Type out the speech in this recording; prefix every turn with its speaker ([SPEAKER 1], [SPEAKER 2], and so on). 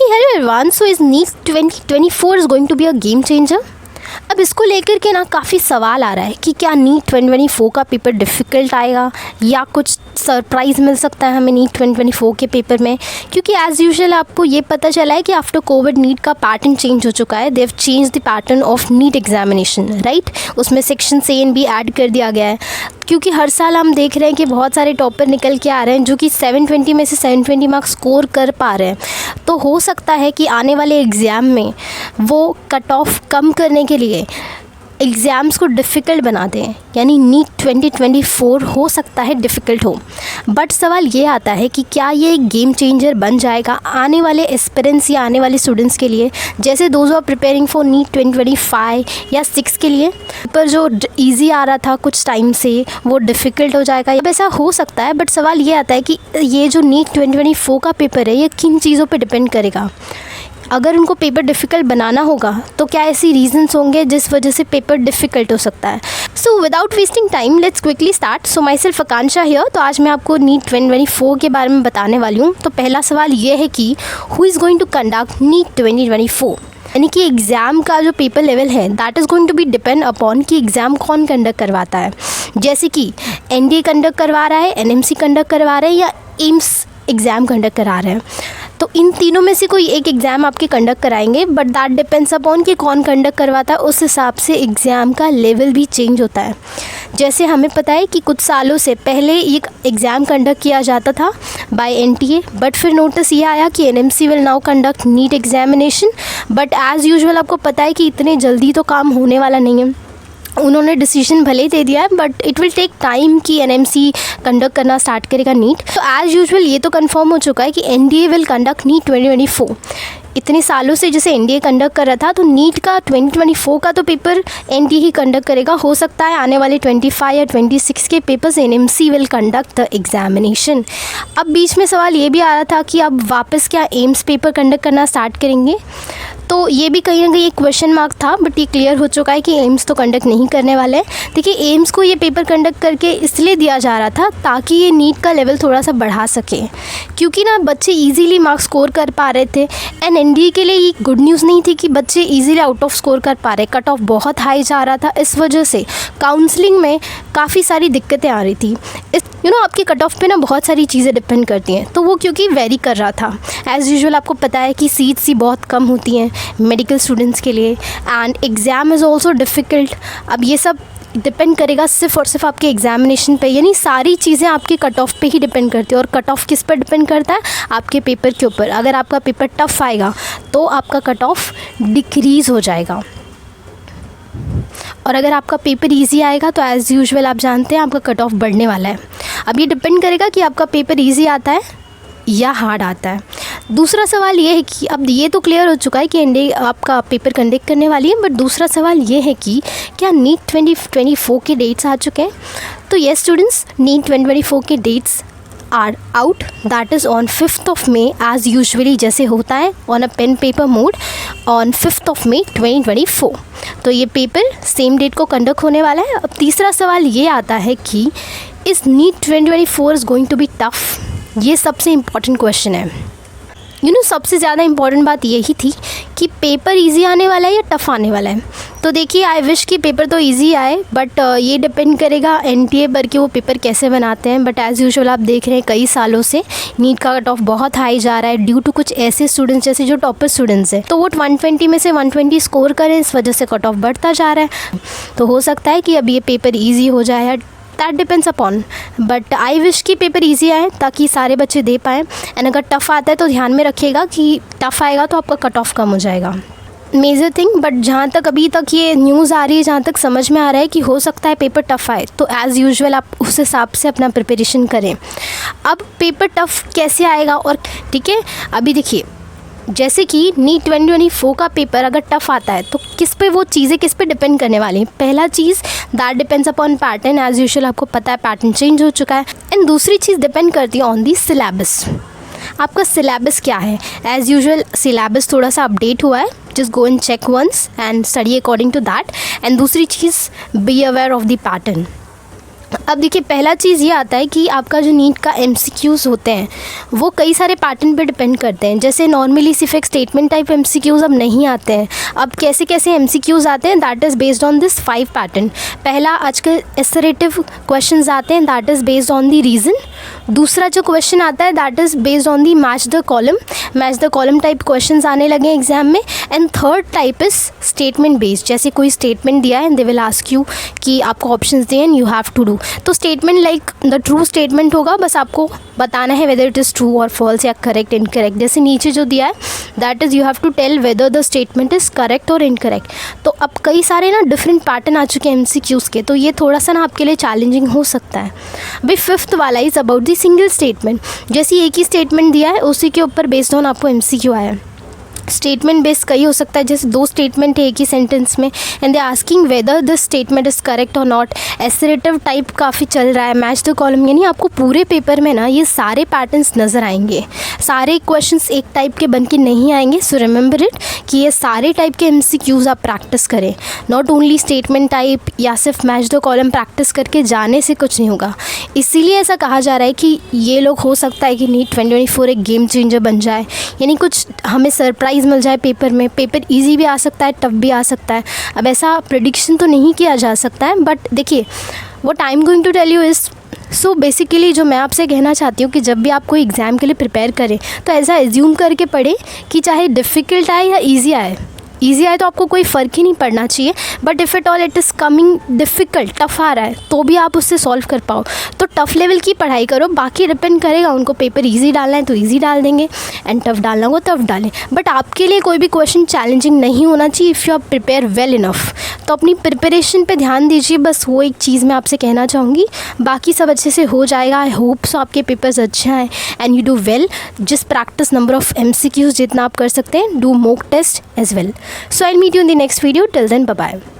[SPEAKER 1] Hello everyone, so is NEET 2024 is going to be a game changer. अब इसको लेकर के ना काफ़ी सवाल आ रहा है कि क्या नीट 2024 का पेपर डिफ़िकल्ट आएगा या कुछ सरप्राइज़ मिल सकता है हमें नीट 2024 के पेपर में, क्योंकि एज़ यूजुअल आपको ये पता चला है कि आफ्टर कोविड नीट का पैटर्न चेंज हो चुका है। They have change the pattern of NEET examination, right. उसमें section A and B add कर दिया गया है, क्योंकि हर साल हम देख रहे हैं कि बहुत सारे टॉपर निकल के आ रहे हैं जो कि 720 में से 720 मार्क्स स्कोर कर पा रहे हैं। तो हो सकता है कि आने वाले एग्ज़ाम में वो कट ऑफ कम करने के लिए एग्ज़ाम्स को डिफ़िकल्ट बना दें, यानी नीट 2024 हो सकता है डिफ़िकल्ट हो। बट सवाल ये आता है कि क्या ये एक गेम चेंजर बन जाएगा आने वाले एस्पिरेंट्स या आने वाले स्टूडेंट्स के लिए, जैसे those are preparing for NEET 2025 या 6 के लिए। पर जो इजी आ रहा था कुछ टाइम से वो डिफ़िकल्ट हो जाएगा, अब ऐसा हो सकता है। बट सवाल ये आता है कि ये जो नीट 2024 का पेपर है ये किन चीज़ों पर डिपेंड करेगा। अगर उनको पेपर डिफ़िकल्ट बनाना होगा तो क्या ऐसी रीजंस होंगे जिस वजह से पेपर डिफ़िकल्ट हो सकता है। So without wasting time let's quickly start. So my self Akanksha here. तो आज मैं आपको नीट 2024 के बारे में बताने वाली हूँ। तो पहला सवाल ये है कि who is going to conduct NEET 2024, यानी कि एग्ज़ाम का जो पेपर लेवल है that is going to be depend upon कि एग्ज़ाम कौन कंडक्ट करवाता है। जैसे कि एनडीए कंडक्ट करवा रहा है, एनएमसी कंडक्ट करवा रहे हैं या एम्स एग्ज़ाम कंडक्ट करा रहे हैं। तो इन तीनों में से कोई एक एग्ज़ाम आपके कंडक्ट कराएंगे, बट दैट डिपेंड्स अपॉन कि कौन कंडक्ट करवाता है। उस हिसाब से एग्ज़ाम का लेवल भी चेंज होता है। जैसे हमें पता है कि कुछ सालों से पहले एक एग्ज़ाम कंडक्ट किया जाता था बाय एनटीए, बट फिर नोटिस ये आया कि NMC will now conduct NEET examination. But as usual आपको पता है कि इतने जल्दी तो काम होने वाला नहीं है। उन्होंने डिसीजन भले ही दे दिया है, but it will take time कि एनएमसी कंडक्ट करना स्टार्ट करेगा नीट। तो एज़ यूजुअल ये तो कंफर्म हो चुका है कि एनडीए विल कंडक्ट नीट 2024। इतने सालों से जैसे एनडीए कंडक्ट कर रहा था, तो नीट का 2024 का तो पेपर एनडीए ही कंडक्ट करेगा। हो सकता है आने वाले 25 या 26 के papers NMC will conduct the examination. अब बीच में सवाल ये भी आ रहा था कि अब वापस क्या एम्स पेपर कंडक्ट करना स्टार्ट करेंगे। तो ये भी कहीं ना कहीं एक क्वेश्चन मार्क था, बट ये क्लियर हो चुका है कि एम्स तो कंडक्ट नहीं करने वाले हैं। देखिए, एम्स को ये पेपर कंडक्ट करके इसलिए दिया जा रहा था ताकि ये नीट का लेवल थोड़ा सा बढ़ा सके, क्योंकि ना बच्चे इजीली मार्क्स स्कोर कर पा रहे थे। एंड एनडीए के लिए ये गुड न्यूज़ नहीं थी कि बच्चे इजीली आउट ऑफ स्कोर कर पा रहे, कट ऑफ बहुत हाई जा रहा था। इस वजह से काउंसलिंग में काफ़ी सारी दिक्कतें आ रही थी। आपके कट ऑफ पे ना बहुत सारी चीज़ें डिपेंड करती हैं, तो वो क्योंकि वेरी कर रहा था। एज़ यूजुअल आपको पता है कि सीट्स ही बहुत कम होती हैं मेडिकल स्टूडेंट्स के लिए, and exam is also difficult. अब ये सब डिपेंड करेगा सिर्फ और सिर्फ आपके एग्जामिनेशन पे, यानी सारी चीज़ें आपके कट ऑफ पे ही डिपेंड करती है। और कट ऑफ किस पर डिपेंड करता है? आपके पेपर के ऊपर। अगर आपका पेपर टफ आएगा तो आपका कट ऑफ डिक्रीज़ हो जाएगा, और अगर आपका पेपर इजी आएगा तो एज़ यूजुअल आप जानते हैं आपका कट ऑफ बढ़ने वाला है। अब ये डिपेंड करेगा कि आपका पेपर इजी आता है या हार्ड आता है। दूसरा सवाल ये है कि अब ये तो क्लियर हो चुका है कि एनडीए आपका पेपर कंडक्ट करने वाली है, बट दूसरा सवाल ये है कि क्या नीट 2024 के डेट्स आ चुके हैं। तो येस स्टूडेंट्स, नीट 2024 के dates are out, that is on 5th of May as usually जैसे होता है ऑन a pen paper mode on 5th of May 2024। तो ये पेपर सेम डेट को कंडक्ट होने वाला है। अब तीसरा सवाल ये आता है कि इस NEET 2024 is going to be tough. ये सबसे इम्पॉर्टेंट क्वेश्चन है। सबसे ज़्यादा इम्पॉर्टेंट बात यही थी कि पेपर इजी आने वाला है या टफ़ आने वाला है। तो देखिए, आई विश कि पेपर तो इजी आए, बट ये डिपेंड करेगा एनटीए पर कि वो पेपर कैसे बनाते हैं। बट एज़ यूजुअल आप देख रहे हैं कई सालों से नीट का कट ऑफ बहुत हाई जा रहा है ड्यू टू कुछ ऐसे स्टूडेंट्स जैसे जो टॉपर स्टूडेंट्स हैं, तो वो 120 में से 120 स्कोर करें, इस वजह से कट ऑफ बढ़ता जा रहा है। तो हो सकता है कि अब ये पेपर ईजी हो जाए, या that depends upon, but I wish कि पेपर इजी आए ताकि सारे बच्चे दे पाएँ। एंड अगर टफ़ आता है तो ध्यान में रखिएगा कि टफ़ आएगा तो आपका कट ऑफ कम हो जाएगा, मेजर थिंग। बट जहाँ तक अभी तक ये न्यूज़ आ रही है, जहाँ तक समझ में आ रहा है कि हो सकता है पेपर टफ़ आए, तो एज़ यूजुअल आप उस हिसाब से अपना प्रिपरेशन करें। अब पेपर टफ़ कैसे आएगा, और ठीक है, अभी देखिए जैसे कि नीट 2024 का पेपर अगर टफ़ आता है तो किस पे वो चीज़ें किस पे डिपेंड करने वाली हैं। पहला चीज़ that depends upon pattern, as usual आपको पता है पैटर्न चेंज हो चुका है। एंड दूसरी चीज़ डिपेंड करती है ऑन दी सिलेबस। आपका सिलेबस क्या है। एज़ यूजुअल सिलेबस थोड़ा सा अपडेट हुआ है, just go and check once and study according to that. And दूसरी चीज़, be aware of the pattern. अब देखिए, पहला चीज़ ये आता है कि आपका जो नीट का MCQs होते हैं वो कई सारे पैटर्न पे डिपेंड करते हैं। जैसे नॉर्मली सिर्फ एक स्टेटमेंट टाइप MCQs अब नहीं आते हैं। अब कैसे कैसे MCQs आते हैं, that is based on this 5 pattern. पहला आजकल असर्टिव क्वेश्चंस आते हैं, that is based on the reason. दूसरा जो क्वेश्चन आता है that is based on the match the column type questions आने लगे एग्जाम में। And third type is statement based. जैसे कोई स्टेटमेंट दिया है, दे विल आस्क यू कि आपको ऑप्शंस दिए and you have to do. तो statement like the true statement होगा, बस आपको बताना है वेदर इट इज़ ट्रू और फॉल्स या करेक्ट इनकरेक्ट। जैसे नीचे जो दिया है that is you have to tell whether the statement is correct और इनकरेक्ट। तो अब कई सारे ना डिफरेंट पैटर्न आ चुके हैं MCQs के, तो ये थोड़ा सा ना आपके लिए चैलेंजिंग हो सकता है। अभी 5th वाला is about the single statement. जैसे एक ही स्टेटमेंट दिया है, उसी के ऊपर बेस्ड ऑन आपको MCQ आया है। स्टेटमेंट बेस्ड कई हो सकता है, जैसे 2 स्टेटमेंट है एक ही सेंटेंस में and they asking whether this statement is correct और नॉट। एसरेटिव टाइप काफ़ी चल रहा है, मैच द कॉलम। यानी आपको पूरे पेपर में ना ये सारे पैटर्न्स नज़र आएंगे। सारे क्वेश्चंस एक टाइप के बन के नहीं आएंगे। सो रिमेंबर इट कि ये सारे टाइप के MCQs आप प्रैक्टिस करें, नॉट ओनली स्टेटमेंट टाइप या सिर्फ मैच द कॉलम प्रैक्टिस करके जाने से कुछ नहीं होगा। इसीलिए ऐसा कहा जा रहा है कि ये लोग हो सकता है कि नीट 2024 एक गेम चेंजर बन जाए, यानी कुछ हमें सरप्राइज़ मिल जाए पेपर में। पेपर इजी भी आ सकता है, टफ भी आ सकता है। अब ऐसा प्रेडिक्शन तो नहीं किया जा सकता है, बट देखिए what I am going to tell you is, so basically जो मैं आपसे कहना चाहती हूँ कि जब भी आप कोई एग्ज़ाम के लिए प्रिपेयर करें तो ऐसा एज्यूम करके पढ़ें कि चाहे डिफ़िकल्ट आए या ईजी आए तो आपको कोई फ़र्क ही नहीं पड़ना चाहिए। But if it all it is coming difficult, tough आ रहा है, तो भी आप उससे सॉल्व कर पाओ। तो टफ़ लेवल की पढ़ाई करो, बाकी डिपेंड करेगा। उनको पेपर इजी डालना है तो इजी डाल देंगे एंड टफ़ डालना हो टफ़ डालें। बट आपके लिए कोई भी क्वेश्चन चैलेंजिंग नहीं होना चाहिए if you are prepare well enough. तो अपनी प्रिपरेशन पे ध्यान दीजिए, बस वो एक चीज़ मैं आपसे कहना चाहूँगी। बाकी सब अच्छे से हो जाएगा। आई होप सो आपके पेपर्स अच्छे आए and you do well. Just practice number of MCQs जितना आप कर सकते हैं, do mock test as well. So I'll meet you in the next video. Till then, bye bye.